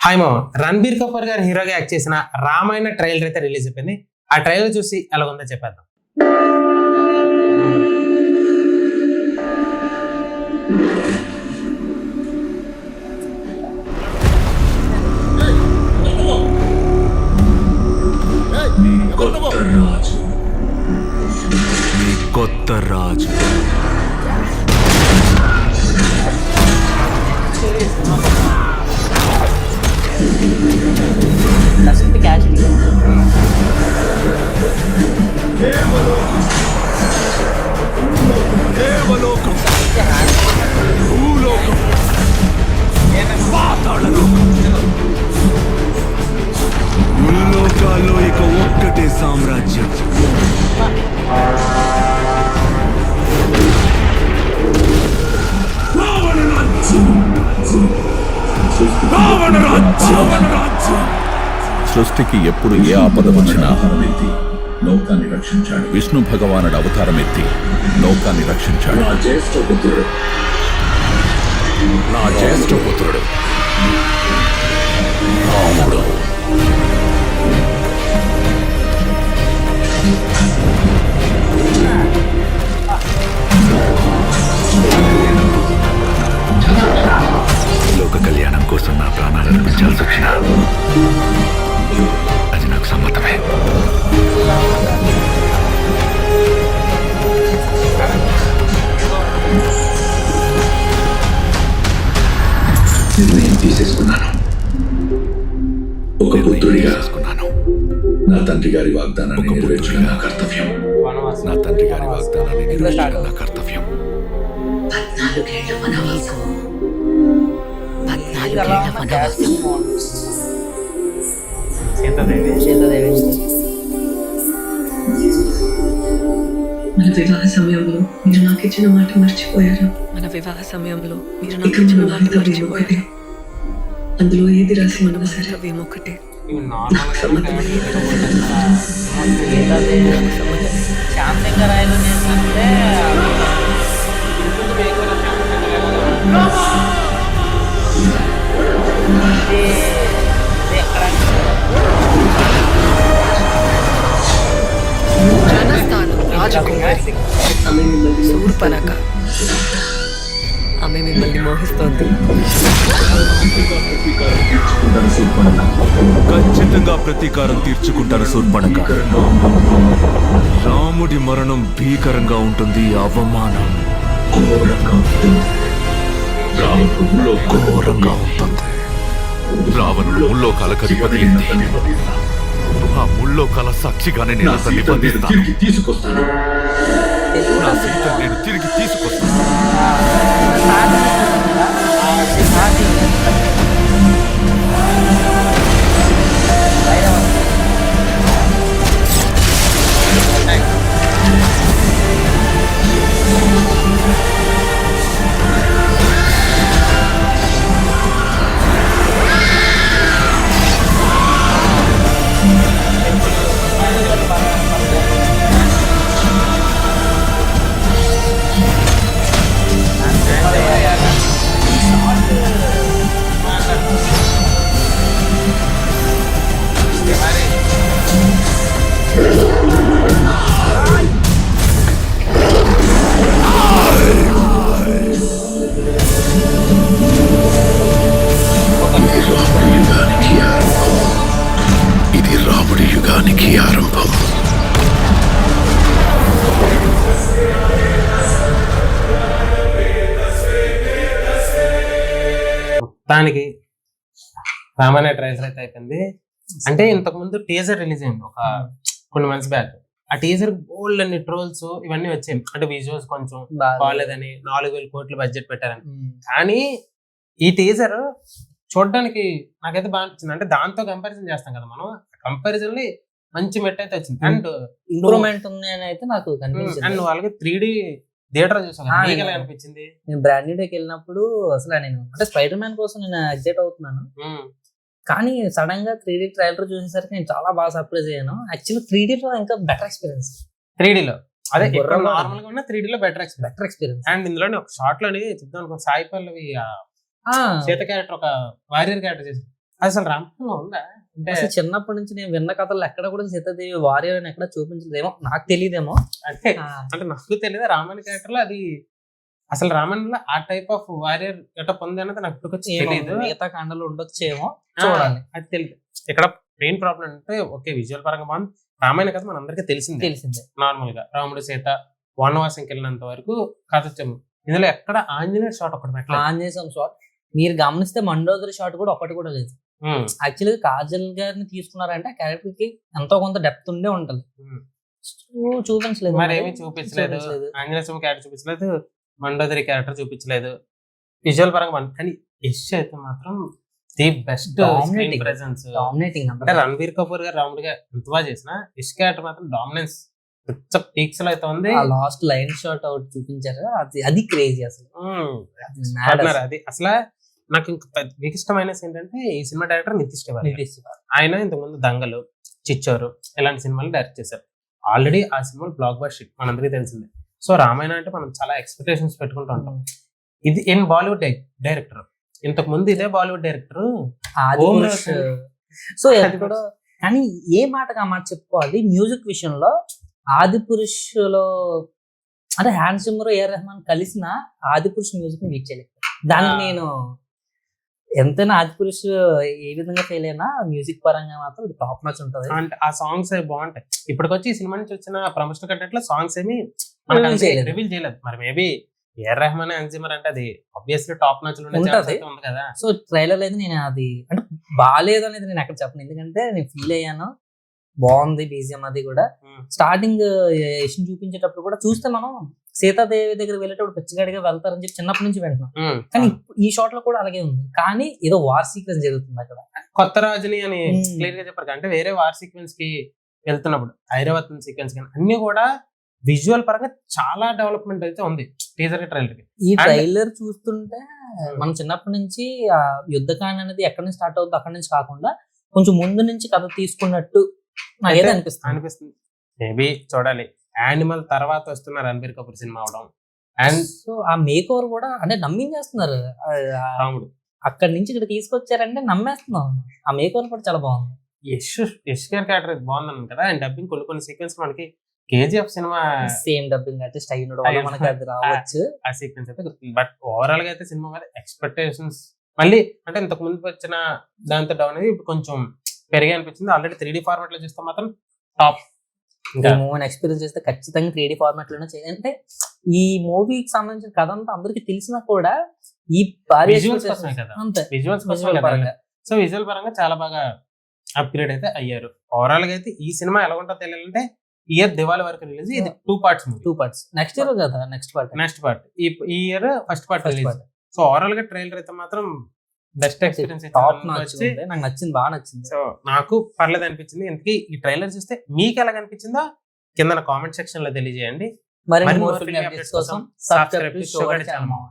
Hi మామ, రణబీర్ కపూర్ గారు హీరోగా యాక్ట్ చేసిన రామాయణ ట్రైలర్ అయితే రిలీజ్ అయిపోయింది. ఆ ట్రైలర్ చూసి ఎలా ఉందో చెప్పేద్దాం. కొత్త రాజు దేవలోకం, భూలోకం, పాతాళలోకం, ముల్లోకాల్లో ఇక ఒక్కటే సామ్రాజ్యం. సృష్టికి ఎప్పుడు ఏ ఆపద వచ్చినా లోకాన్ని రక్షించాడు. విష్ణు భగవానుడు అవతారం ఎత్తి లోకాన్ని రక్షించాడు. నా జ్యేష్ఠ పుత్రుడు రాముడు. లోక కళ్యాణం కోసం నా ప్రాణాలు అర్పించాల్సి వచ్చిన అది నాకు సమ్మతమే. నిర్ణయం తీసేసుకున్నాను. ఒక పుత్రుడిగా నా తండ్రి గారి వాగ్దానాన్ని నెరవేర్చడం నా కర్తవ్యం. నా తండ్రి గారి వాగ్దానాన్ని నెరవేర్చడం నా కర్తవ్యం. 14 ఏళ్ల వనవాసం. 14 ఏళ్ల వనవాసం. సీతాదేవి మన వివాహ సమయంలో మీరు నాకు ఇచ్చిన మాట మర్చిపోయారా? మన వివాహ సమయంలో మీరు ఇక మన వార్తవ్యం ఒకటే. అందులో ఏది రాసి ఉన్నా సరే ఒకటే. నాకు సమ్మతమయ్యే శాంతంగా రాయలు చేస్తుంటే జనస్థానం రాజకుమారి శూర్పణఖ. ఆమె మిమ్మల్ని మోహిస్తోంది. ఖచ్చితంగా ప్రతీకారం తీర్చుకుంటాను శూర్పణఖ. రాముడి మరణం భీకరంగా ఉంటుంది. అవమానం ఘోరంగా ఉంటుంది. రావణుడు ముల్లోకాలకు అధిపతి అయింది. ఆ ముల్లోకాల సాక్షిగానే నేను అతన్ని బంధిస్తాను. తీసుకొస్తాను. నా సీతను నేను తిరిగి తీసుకొస్తాను. ఇది రాముడి యుగానికి ఆరంభం. మొత్తానికి రామాయణ ట్రైలర్ అయితే అయిపోయింది. అంటే ఇంతకు ముందు టీజర్ రిలీజ్ అయింది ఒక కొన్ని మంత్స్ బ్యాక్. ఆ టీజర్ బోల్డ్ అన్ని ట్రోల్స్ ఇవన్నీ వచ్చాయి. అంటే విజువల్స్ కొంచెం బాగాలేదని, 4,000 కోట్లు బడ్జెట్ పెట్టారని. కానీ ఈ టీజర్ చూడడానికి నాకైతే బాగా అనిపించింది. అంటే దాంతో కంపారిజన్ చేస్తాం కదా మనం, కంపారిజన్ లో మంచి మెట్ అయితే వచ్చింది. అండ్ ఇంప్రూవ్మెంట్ ఉంది అని అయితే నాకు కనిపించింది. అండ్ వాళ్ళకి 3D థియేటర్ చూసాను. మీకు ఎలా అనిపించింది? నేను బ్రాండ్ డేకి వెళ్ళినప్పుడు అసలు నేను అంటే స్పైడర్ మ్యాన్ కోసం నేను ఎగ్జైట్ అవుతున్నాను. కానీ సడన్ గా 3D ట్రైలర్ చూసేసరికి నేను చాలా బాగా సర్ప్రైజ్ అయ్యాను. యాక్చువల్లీ 3D లో ఇంకా బెటర్ ఎక్స్పీరియన్స్. 3D లో అదే నార్మల్ గా ఉన్న 3D లో బెటర్ ఎక్స్పీరియన్స్. అండ్ ఇందులోనే ఒక షార్ట్ లోని చెప్తాను, సాయి పల్లవి సీత క్యారెక్టర్ ఒక వారియర్ క్యారెక్టర్ చేసి అసలు రామాయణంలో ఉందా అంటే అసలు చిన్నప్పటి నుంచి నేను విన్న కథలు ఎక్కడ కూడా సీతాదేవి వారియర్ అని ఎక్కడ చూపించలేదేమో, నాకు తెలియదేమో. అంటే అంటే నాకు తెలియదు రామాయణ క్యారెక్టర్ లో అది అసలు రామాయణంలో ఆ టైప్ ఆఫ్ వారియర్ ఎట్లా పొంది అన్నది నాకు ఇప్పుడు తెలియదు. మిగతా కాండలు ఉండొచ్చేమో, చూడాలి. అది తెలియదు. ఇక్కడ మెయిన్ ప్రాబ్లం అంటే ఓకే విజువల్ పరంగా బాగుంది. రామాయణ కథ మనందరికీ తెలిసిందే నార్మల్ గా. రాముడు సీత వనవాసంకి వెళ్ళినంత వరకు కథ వచ్చాము. ఇందులో ఎక్కడ ఆంజనేయ షాట్ ఒకటి పెట్టలేదు. ఆంజనేయ షాట్ మీరు గమనిస్తే మండోదరి షాట్ కూడా ఒకటి కూడా లేదు. యాక్చువల్గా కాజల్ గారిని తీసుకున్నారంటే ఆ క్యారెక్టర్ కి ఎంతో కొంత డెప్త్ ఉండే ఉంటది. చూపించలేదు, మరి ఏమీ చూపించలేదు. ఆంజనేయ స్వామి క్యారెక్టర్ చూపించలేదు, మండోదరి క్యారెక్టర్ చూపించలేదు. విజువల్ పరంగా కానీ యష్ అయితే మాత్రం ది బెస్ట్ ప్రెసెన్స్. అంటే రణబీర్ కపూర్ గారు రాముడిగా ఎంత బాగా చేసిన యష్ క్యారెక్టర్ మాత్రం డామినెన్స్ పీక్స్ లో అయితే ఉంది. లాస్ట్ లైన్ షాట్ అవుట్ చూపించారు, అది క్రేజీ అసలు. అది అసలు నాకు ఇంకా ఇష్టమైన ఏంటంటే ఈ సినిమా డైరెక్టర్ నితీష్ తివారీ. ఆయన ఇంతకుముందు దంగలు, చిచ్చోరు ఇలాంటి సినిమాలు డైరెక్ట్ చేశారు. ఆల్రెడీ ఆ సినిమాలు బ్లాక్ బస్టర్ మనందరికీ తెలిసిందే. సో రామాయణ అంటే మనం చాలా ఎక్స్పెక్టేషన్స్ పెట్టుకుంటూ ఉంటాం. ఇది ఇన్ బాలీవుడ్ డైరెక్టర్, ఇంతకు ముందు ఇదే బాలీవుడ్ డైరెక్టర్. సో కూడా కానీ ఏ మాటగా మాట చెప్పుకోవాలి, మ్యూజిక్ విషయంలో ఆది పురుష్ లో అంటే హ్యాన్స్ జిమ్మర్, ఏఆర్ రెహమాన్ కలిసిన ఆది పురుష్ మ్యూజిక్ ని రీచ్ చేయలేదు. దానికి నేను ఎంతైనా ఆది పురుష్ ఏ విధంగా ఫెయిల్ అయినా మ్యూజిక్ పరంగా మాత్రం టాప్ నాచ్ ఉంటది. అంటే ఆ సాంగ్స్ బాగుంటాయి. ఇప్పటికొచ్చి ఈ సినిమా నుంచి వచ్చిన ప్రమోషనల్ కంటెంట్ లో సాంగ్స్ ఏమి రివీల్ చేయలేదు. మరి మేబీ ఏఆర్ రెహమాన్, హ్యాన్స్ జిమ్మర్ అంటే అది ఆబ్వియస్లీ టాప్ నాచ్ లో ఉంది కదా. సో ట్రైలర్ అయితే నేను అది అంటే బాగాలేదు అనేది నేను ఎక్కడ చెప్పను, ఎందుకంటే నేను ఫీల్ అయ్యాను. బాగుంది బీజిఎం అది కూడా. స్టార్టింగ్ యష్ని చూపించేటప్పుడు కూడా చూస్తే మనం సీతాదేవి దగ్గర వెళ్ళేటప్పుడు పిచ్చిగాడిగా వెళ్తారని చెప్పి చిన్నప్పటి నుంచి వింటున్నాం. కానీ ఈ షాట్ లో కూడా అలాగే ఉంది, కానీ ఏదో వార్ సీక్వెన్స్ జరుగుతుంది అక్కడ. కొత్త రాజుని అని క్లియర్ గా చెప్పారు. అంటే వేరే వార్ సీక్వెన్స్ కి వెళ్తున్నప్పుడు ఐరావతం సీక్వెన్స్ కానీ అన్ని కూడా విజువల్ పరంగా చాలా డెవలప్మెంట్ అయితే ఉంది టీజర్ కి ట్రైలర్ కి. ఈ ట్రైలర్ చూస్తుంటే మనం చిన్నప్పటి నుంచి ఆ యుద్ధకాండ అనేది ఎక్కడి నుంచి స్టార్ట్ అవుతుంది అక్కడి నుంచి కాకుండా కొంచెం ముందు నుంచి కథ తీసుకున్నట్టు నాకేదో అనిపిస్తుంది. మేబీ చూడాలి. యానిమల్ తర్వాత వస్తున్న రణబీర్ కపూర్ సినిమా అవడం, అండ్ సో ఆ మేక్ ఓవర్ కూడా అంటే నమ్మించేస్తున్నారు. రాముడు అక్కడి నుంచి ఇక్కడ తీసుకొచ్చారంటే నమ్మేస్తున్నాం. ఆ మేక్ ఓవర్ కూడా చాలా బాగుంది. యష్ గారి క్యారెక్టర్ బాగుందన్నాను కదా. అండ్ డబ్బింగ్ కొన్ని సీక్వెన్స్ మనకి KGF cinema same dubbing artist అయిన మనకి అది రావచ్చు ఆ సీక్వెన్స్ అయితే. బట్ ఓవరాల్ గా అయితే సినిమా మీద ఎక్స్పెక్టేషన్స్ మళ్ళీ అంటే ఇంతకు ముందు వచ్చిన దాంతో డౌన్ అనేది ఇప్పుడు కొంచెం పెరిగి అనిపించింది. ఆల్రెడీ 3D ఫార్మాట్ లో చూస్తే మాత్రం టాప్. మూవీ ఎక్స్పీరియన్స్ చేస్తే ఖచ్చితంగా 3D ఫార్మాట్ లోనే చేయాలి. అంటే ఈ మూవీకి సంబంధించిన కథ అంతా అందరికి తెలిసినా కూడా ఈ సో విజువల్ పరంగా చాలా బాగా అప్గ్రేడ్ అయితే అయ్యారు. ఓవరాల్ గా అయితే ఈ సినిమా ఎలా ఉంటుందో తెలియాలంటే ఇయర్ దివాళి వరకు రిలీజ్. ఇది 2 parts. నెక్స్ట్ ఇయర్ కదా నెక్స్ట్ పార్ట్ ఈ year first part release. So overall గా ట్రైలర్ అయితే మాత్రం బెస్ట్ ఎక్స్పీరియన్స్ నాకు నచ్చింది, బాగా నచ్చింది. సో నాకు పర్లేదు అనిపించింది. ఇంతకీ ఈ ట్రైలర్ చూస్తే మీకు ఎలా అనిపించిందో కింద కామెంట్ సెక్షన్ లో తెలియజేయండి. మరి మోర్ ఫిల్మ్ అప్డేట్స్ కోసం సబ్స్క్రైబ్ టు షో గడ్ ఛానల్.